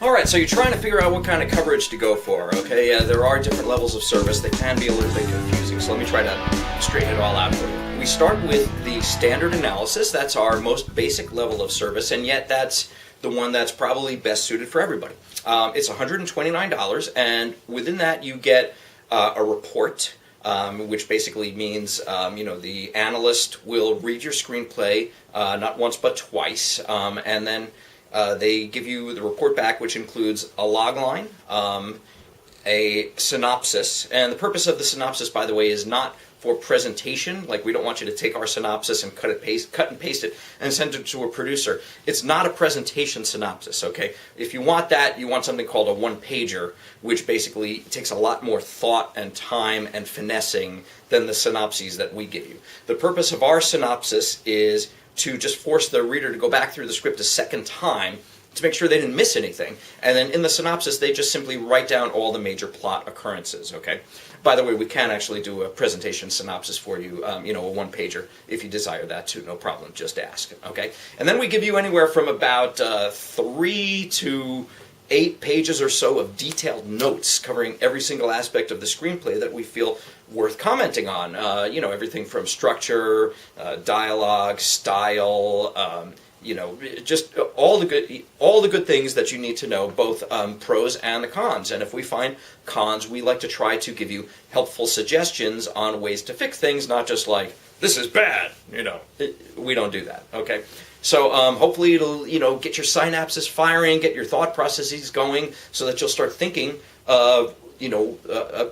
Alright, so you're trying to figure out what kind of coverage to go for, okay? There are different levels of service. They can be a little bit confusing, so let me try to straighten it all out for you. We start with the standard analysis. That's our most basic level of service, and yet that's the one that's probably best suited for everybody. It's $129, and within that you get a report, which basically means the analyst will read your screenplay not once but twice, and then they give you the report back, which includes a log line, a synopsis, and the purpose of the synopsis, by the way, is not for presentation. Like, we don't want you to take our synopsis and cut and paste it and send it to a producer. It's not a presentation synopsis, okay? If you want that, you want something called a one-pager, which basically takes a lot more thought and time and finessing than the synopses that we give you. The purpose of our synopsis is to just force the reader to go back through the script a second time to make sure they didn't miss anything. And then in the synopsis, they just simply write down all the major plot occurrences, okay? By the way, we can actually do a presentation synopsis for you, a one-pager, if you desire that too, no problem, just ask, okay? And then we give you anywhere from about 3 to 8 pages or so of detailed notes covering every single aspect of the screenplay that we feel worth commenting on. Everything from structure, dialogue, style, just all the good things that you need to know, both pros and the cons. And if we find cons, we like to try to give you helpful suggestions on ways to fix things, not just like, this is bad, we don't do that, okay? So hopefully it'll, get your synapses firing, get your thought processes going, so that you'll start thinking of,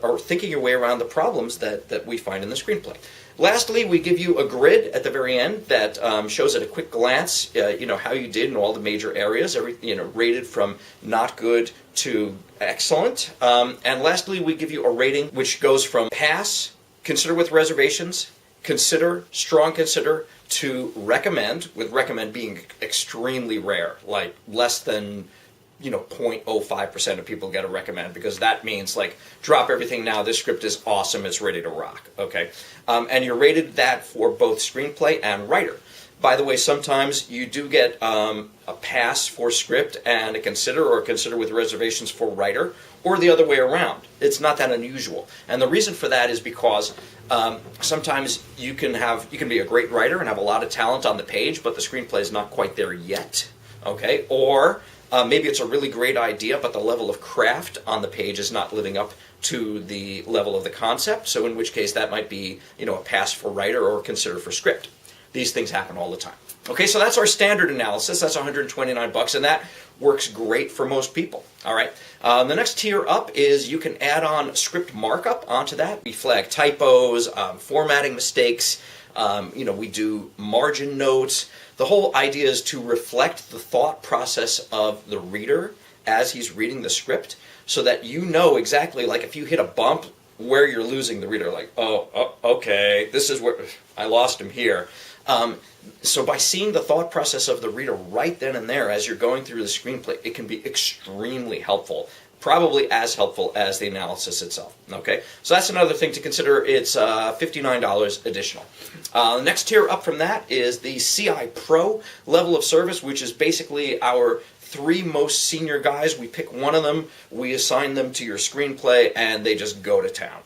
or thinking your way around the problems that we find in the screenplay. Lastly, we give you a grid at the very end that shows at a quick glance, how you did in all the major areas, rated from not good to excellent. And lastly, we give you a rating which goes from pass, consider with reservations, consider, strong consider, to recommend, with recommend being extremely rare, like less than 0.05% of people get a recommend, because that means, like, drop everything now, this script is awesome, it's ready to rock, okay? And you're rated that for both screenplay and writer. By the way, sometimes you do get a pass for script and a consider or consider with reservations for writer, or the other way around. It's not that unusual. And the reason for that is because sometimes you can be a great writer and have a lot of talent on the page, but the screenplay is not quite there yet, okay? Or maybe it's a really great idea, but the level of craft on the page is not living up to the level of the concept, so in which case that might be, a pass for writer or consider for script. These things happen all the time. Okay, so that's our standard analysis. That's $129, and that works great for most people. All right. The next tier up is you can add on script markup onto that. We flag typos, formatting mistakes. We do margin notes. The whole idea is to reflect the thought process of the reader as he's reading the script, so that you know exactly, like, if you hit a bump, where you're losing the reader, like, oh, okay, this is where I lost him here. So by seeing the thought process of the reader right then and there as you're going through the screenplay, it can be extremely helpful. Probably as helpful as the analysis itself. Okay, so that's another thing to consider. It's $59 additional. The next tier up from that is the CI Pro level of service, which is basically our 3 most senior guys. We pick one of them, we assign them to your screenplay, and they just go to town.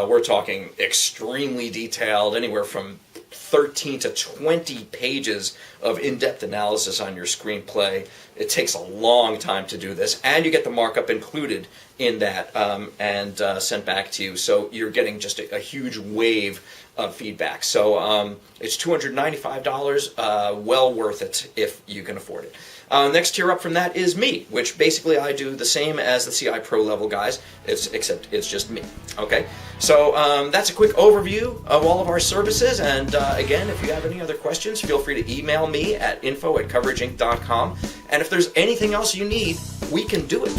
We're talking extremely detailed, anywhere from 13 to 20 pages of in-depth analysis on your screenplay. It takes a long time to do this, and you get the markup included in that and sent back to you, so you're getting just a huge wave of feedback. So it's $295, well worth it if you can afford it. Next tier up from that is me, which basically I do the same as the CI Pro level guys, except it's just me. Okay, so that's a quick overview of all of our services, and again, if you have any other questions, feel free to email me at info@coverageinc.com, and if there's anything else you need, we can do it.